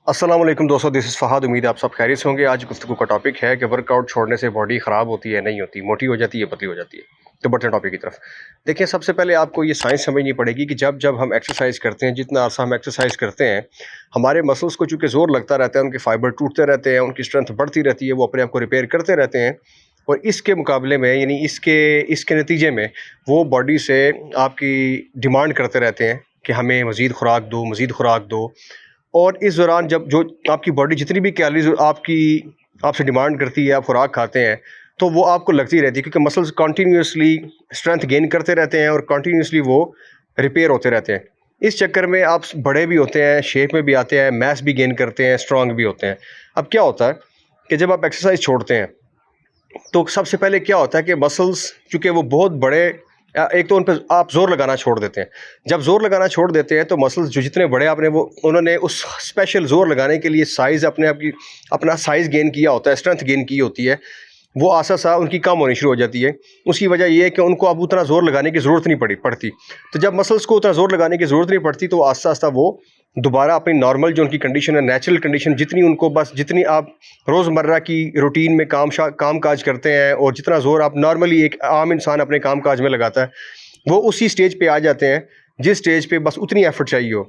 अस्सलाम वालेकुम दोस्तों, दिस इज़ फ़हाद। उम्मीद है आप सब खैरियत से होंगे। आज गुफ्तगू का टॉपिक है कि वर्कआउट छोड़ने से बॉडी ख़राब होती है, नहीं होती, मोटी हो जाती है, पतली हो जाती है। तो बढ़ते हैं टॉपिक की तरफ। देखिए, सबसे पहले आपको ये साइंस समझनी पड़ेगी कि जब जब हम एक्सरसाइज करते हैं, जितना अर्सा हम एक्सरसाइज करते हैं, हमारे मसल्स को चूँकि ज़ोर लगता रहता है, उनके फाइबर टूटते रहते हैं, उनकी स्ट्रेंथ बढ़ती रहती है, वो अपने आप को रिपेयर करते रहते हैं। और इसके मुकाबले में यानी इसके इसके नतीजे में वो बॉडी से आपकी डिमांड करते रहते हैं कि हमें मज़ीद खुराक दो, मज़ीद खुराक दो। और इस दौरान जब जो आपकी बॉडी जितनी भी कैलोरीज आपकी आपसे डिमांड करती है, आप खुराक खाते हैं, तो वो आपको लगती रहती है, क्योंकि मसल्स कंटिन्यूअसली स्ट्रेंथ गेन करते रहते हैं और कंटिन्यूअसली वो रिपेयर होते रहते हैं। इस चक्कर में आप बड़े भी होते हैं, शेप में भी आते हैं, मैस भी गेन करते हैं, स्ट्रांग भी होते हैं। अब क्या होता है कि जब आप एक्सरसाइज छोड़ते हैं, तो सबसे पहले क्या होता है कि मसल्स चूँकि वो बहुत बड़े एक तो उन पे आप ज़ोर लगाना छोड़ देते हैं। जब ज़ोर लगाना छोड़ देते हैं तो मसल्स जो जितने बड़े आपने वो उन्होंने उस स्पेशल ज़ोर लगाने के लिए साइज़ अपना साइज़ गेन किया होता है, स्ट्रेंथ गेन की होती है, वो आसा-सा उनकी कम होनी शुरू हो जाती है। उसकी वजह ये है कि उनको अब उतना ज़ोर लगाने की ज़रूरत नहीं पड़ती। तो जब मसल्स को उतना ज़ोर लगाने की ज़रूरत नहीं पड़ती, तो आस्ता-आस्ता वो दोबारा अपनी नॉर्मल जो उनकी कंडीशन है, नेचुरल कंडीशन, जितनी आप रोज़मर्रा की रूटीन में काम-काज करते हैं और जितना ज़ोर आप नॉर्मली एक आम इंसान अपने काम-काज में लगाता है, वो उसी स्टेज पे आ जाते हैं, जिस स्टेज पे बस उतनी एफ़र्ट चाहिए हो।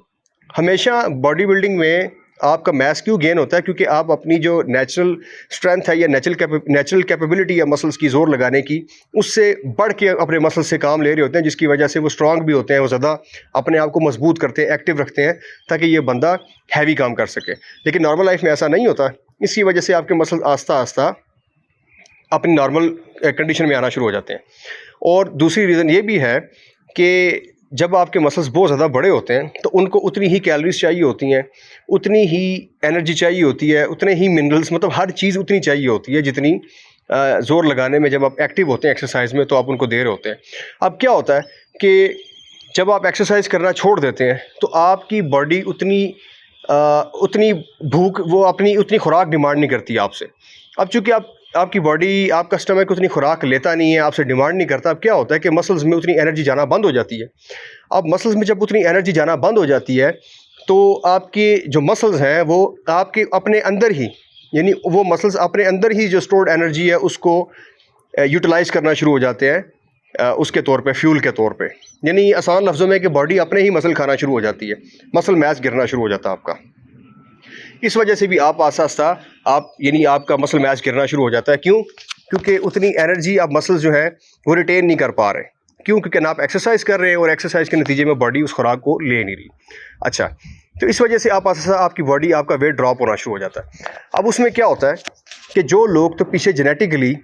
हमेशा बॉडी बिल्डिंग में आपका मास क्यों गेन होता है? क्योंकि आप अपनी जो नेचुरल स्ट्रेंथ है या नेचुरल कैपेबिलिटी है मसल्स की ज़ोर लगाने की, उससे बढ़ के अपने मसल्स से काम ले रहे होते हैं, जिसकी वजह से वो स्ट्रांग भी होते हैं, वो ज़्यादा अपने आप को मजबूत करते हैं, एक्टिव रखते हैं, ताकि ये बंदा हैवी काम कर सके। लेकिन नॉर्मल लाइफ में ऐसा नहीं होता। इसकी वजह से आपके मसल्स आस्ता-आस्ता अपनी नॉर्मल कंडीशन में आना शुरू हो जाते हैं। और दूसरी रीज़न ये भी है कि जब आपके मसल्स बहुत ज़्यादा बड़े होते हैं, तो उनको उतनी ही कैलोरीज चाहिए होती हैं, उतनी ही एनर्जी चाहिए होती है, उतने ही मिनरल्स, मतलब हर चीज़ उतनी चाहिए होती है जितनी ज़ोर लगाने में जब आप एक्टिव होते हैं एक्सरसाइज में, तो आप उनको दे रहे होते हैं। अब क्या होता है कि जब आप एक्सरसाइज करना छोड़ देते हैं, तो आपकी बॉडी उतनी भूख, वो अपनी उतनी खुराक डिमांड नहीं करती आपसे। अब चूँकि आपकी बॉडी, आपका स्टमक उतनी खुराक लेता नहीं है, आपसे डिमांड नहीं करता। अब क्या होता है कि मसल्स में उतनी एनर्जी जाना बंद हो जाती है। अब मसल्स में जब उतनी एनर्जी जाना बंद हो जाती है, तो आपके जो मसल्स हैं वो आपके अपने अंदर ही, यानी वो मसल्स अपने अंदर ही जो स्टोर्ड एनर्जी है उसको यूटिलाइज़ करना शुरू हो जाते हैं, उसके तौर पे, फ्यूल के तौर पे। यानी आसान लफ्ज़ों में कि बॉडी अपने ही मसल खाना शुरू हो जाती है, मसल मास गिरना शुरू हो जाता है आपका। इस वजह से भी आप आस्ता-आस्ता यानी आपका मसल मास गिरना शुरू हो जाता है। क्यों? क्योंकि उतनी एनर्जी आप मसल्स जो है वो रिटेन नहीं कर पा रहे। क्यों? क्योंकि ना आप एक्सरसाइज कर रहे हैं और एक्सरसाइज के नतीजे में बॉडी उस खुराक को ले नहीं रही। अच्छा, तो इस वजह से आप आस्ता-आस्ता आपकी बॉडी, आपका वेट ड्रॉप होना शुरू हो जाता है। अब उसमें क्या होता है कि जो लोग तो पीछे जेनेटिकली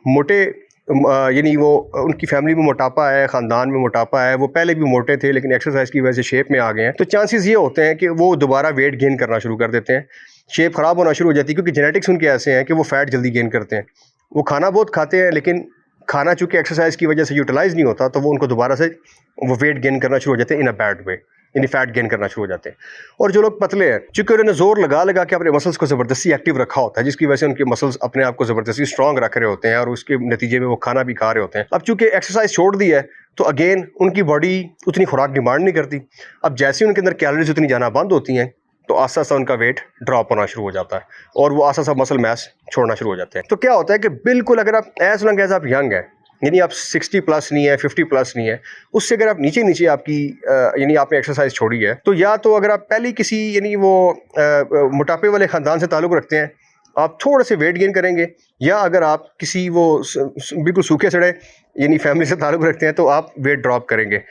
मोटे, यानी वो उनकी फैमिली में मोटापा है, ख़ानदान में मोटापा है, वो पहले भी मोटे थे लेकिन एक्सरसाइज की वजह से शेप में आ गए हैं, तो चांसेस ये होते हैं कि वो दोबारा वेट गेन करना शुरू कर देते हैं, शेप ख़राब होना शुरू हो जाती है, क्योंकि जेनेटिक्स उनके ऐसे हैं कि वो फ़ैट जल्दी गेन करते हैं। वो खाना बहुत खाते हैं, लेकिन खाना चूँकि एक्सरसाइज की वजह से यूटिलाइज़ नहीं होता, तो वो उनको दोबारा से वो वेट गेन करना शुरू हो जाते हैं इन अ बैड वे, यानी फैट गेन करना शुरू हो जाते हैं। और जो लोग पतले हैं, चूँकि उन्होंने ज़ोर लगा लगा के अपने मसल्स को ज़बरदस्ती एक्टिव रखा होता है, जिसकी वजह से उनके मसल्स अपने आप को ज़बरदस्ती स्ट्रॉन्ग रख रहे होते हैं और उसके नतीजे में वो खाना भी खा रहे होते हैं। अब चूँकि एक्सरसाइज छोड़ दी है, तो अगेन उनकी बॉडी उतनी खुराक डिमांड नहीं करती। अब जैसे ही उनके अंदर कैलोरीज उतनी जाना बंद होती हैं, तो आस्ता-आस्ता उनका वेट ड्रॉप होना शुरू हो जाता है और वो आस्ता-आस्ता मसल मास छोड़ना शुरू हो जाते हैं। तो क्या होता है कि बिल्कुल अगर आप एज़ लॉन्ग एज़ आप यंग हैं, यानी आप 60 प्लस नहीं है, 50 प्लस नहीं है, उससे अगर आप नीचे आपकी यानी आपने एक्सरसाइज छोड़ी है, तो या तो अगर आप पहले किसी यानी वो मोटापे वाले ख़ानदान से ताल्लुक़ रखते हैं, आप थोड़े से वेट गेन करेंगे, या अगर आप किसी वो बिल्कुल सूखे सड़े यानी फैमिली से ताल्लुक़ रखते हैं, तो आप वेट ड्रॉप करेंगे।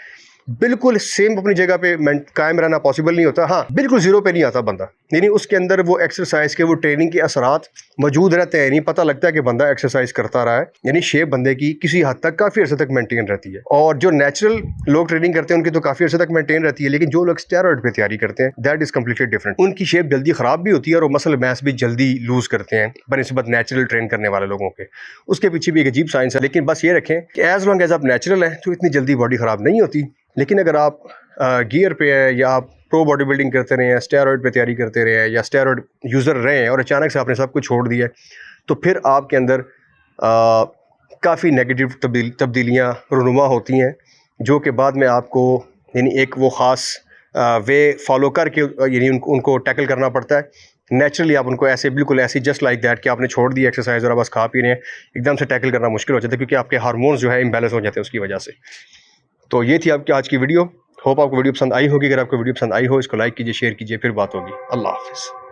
बिल्कुल सेम अपनी जगह पे कायम रहना पॉसिबल नहीं होता। हाँ, बिल्कुल ज़ीरो पे नहीं आता बंदा, यानी उसके अंदर वो एक्सरसाइज के, वो ट्रेनिंग के असरात मौजूद रहते हैं। नहीं पता लगता है कि बंदा एक्सरसाइज करता रहा है, यानी शेप बंदे की किसी हद तक काफ़ी अर्से तक मेंटेन रहती है। और जो नेचुरल लोग ट्रेनिंग करते हैं उनकी तो काफ़ी अर्से तक मेंटेन रहती है, लेकिन जो लोग स्टेरॉइड पे तैयारी करते हैं, दैट इज़ कम्प्लीटली डिफरेंट। उनकी शेप जल्दी ख़राब भी होती है और वो मसल मास भी जल्दी लूज़ करते हैं बनिस्बत नेचुरल ट्रेन करने वाले लोगों के। उसके पीछे भी एक अजीब साइंस है, लेकिन बस ये रखें कि एज लॉन्ग एज आप नेचुरल हैं, तो इतनी जल्दी बॉडी ख़राब नहीं होती। लेकिन अगर आप गियर पे हैं, या आप प्रो बॉडी बिल्डिंग करते रहे हैं, स्टेरॉइड पे तैयारी करते रहे हैं, या स्टेरॉइड यूज़र रहे हैं और अचानक से आपने सब कुछ छोड़ दिया, तो फिर आपके अंदर काफ़ी नेगेटिव तब्दीलियाँ रूनुमा होती हैं, जो कि बाद में आपको यानी एक वो ख़ास वे फॉलो करके यानी उनको टैकल करना पड़ता है। नेचुरली आप उनको ऐसे बिल्कुल ऐसे जस्ट लाइक दैट कि आपने छोड़ दी एक्सरसाइज और बस खा पी रहे हैं, एकदम से टैकल करना मुश्किल हो जाता है क्योंकि आपके हार्मोन्स जो है इम्बैलेंस हो जाते हैं उसकी वजह से। तो ये थी आपकी आज की वीडियो। होप आपको वीडियो पसंद आई होगी। अगर आपको वीडियो पसंद आई हो इसको लाइक कीजिए, शेयर कीजिए। फिर बात होगी। अल्लाह हाफिज़।